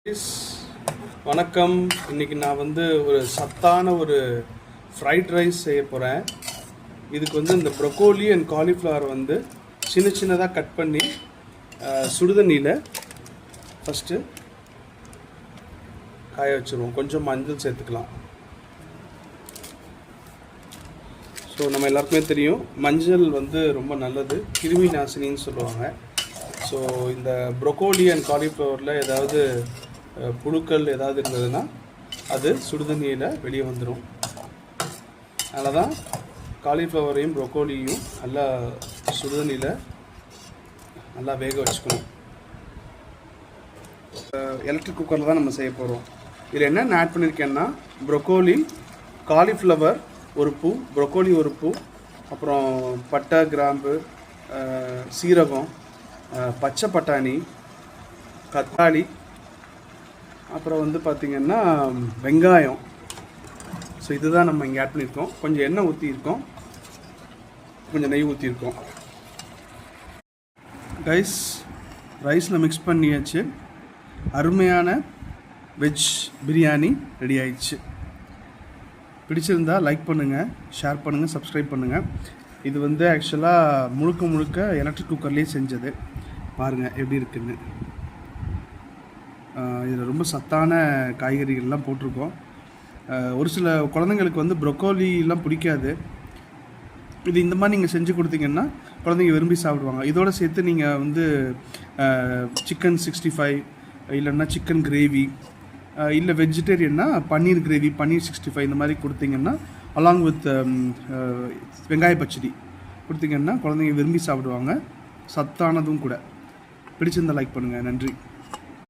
Guys, வணக்கம். இன்னைக்கு நான் ஒரு சத்தான ஒரு ஃப்ரைட் ரைஸ் செய்ய போகிறேன். இதுக்கு இந்த ப்ரொக்கோலி அண்ட் காலிஃப்ளவர் சின்ன சின்னதாக கட் பண்ணி சுடுதண்ணியில் ஃபஸ்ட்டு காய வச்சுருவோம். கொஞ்சம் மஞ்சள் சேர்த்துக்கலாம். ஸோ நம்ம எல்லாருக்குமே தெரியும் மஞ்சள் ரொம்ப நல்லது, கிருமி நாசினின்னு சொல்லுவாங்க. ஸோ இந்த ப்ரொக்கோலி அண்ட் காலிஃப்ளவரில் ஏதாவது புழுக்கள் ஏதாவது இருந்ததுன்னா அது சுடுதண்ணியில் வெளியே வந்துடும். அதனால் தான் காலிஃப்ளவரையும் ப்ரொக்கோலியும் நல்லா சுடுதண்ணியில் நல்லா வேக வச்சுக்கணும். எலக்ட்ரிக் குக்கரில் தான் நம்ம செய்ய போகிறோம். இதில் என்னென்ன ஆட் பண்ணியிருக்கேன்னா ப்ரொக்கோலி, காலிஃப்ளவர் ஒரு பூ, ப்ரொக்கோலி ஒரு பூ, அப்புறம் பட்டை, கிராம்பு, சீரகம், பச்சை பட்டாணி, தக்காளி, அப்புறம் பார்த்திங்கன்னா வெங்காயம். ஸோ இதுதான் நம்ம இங்கே ஆட் பண்ணியிருக்கோம். கொஞ்சம் எண்ணெய் ஊற்றியிருக்கோம், கொஞ்சம் நெய் ஊற்றியிருக்கோம். ரைஸ் ரைஸில் மிக்ஸ் பண்ணியாச்சு. அருமையான வெஜ் பிரியாணி ரெடி ஆயிடுச்சு. பிடிச்சிருந்தால் லைக் பண்ணுங்கள், ஷேர் பண்ணுங்கள், சப்ஸ்கிரைப் பண்ணுங்கள். இது ஆக்சுவலாக முழுக்க எலக்ட்ரிக் குக்கர்லேயே செஞ்சது. பாருங்கள் எப்படி இருக்குன்னு. இதில் ரொம்ப சத்தான காய்கறிகள்லாம் போட்டிருக்கோம். ஒரு சில குழந்தைங்களுக்கு ப்ரொக்கோலிலாம் பிடிக்காது. இது இந்த மாதிரி நீங்கள் செஞ்சு கொடுத்தீங்கன்னா குழந்தைங்க விரும்பி சாப்பிடுவாங்க. இதோடு சேர்த்து நீங்கள் சிக்கன் 65 இல்லைன்னா சிக்கன் கிரேவி, இல்லை வெஜிடேரியன்னா பன்னீர் கிரேவி, பன்னீர் 65 இந்த மாதிரி கொடுத்தீங்கன்னா அலாங் வித் வெங்காய பச்சடி கொடுத்தீங்கன்னா குழந்தைங்க விரும்பி சாப்பிடுவாங்க. சத்தானதும் கூட. பிடிச்சிருந்தால் லைக் பண்ணுங்கள். நன்றி.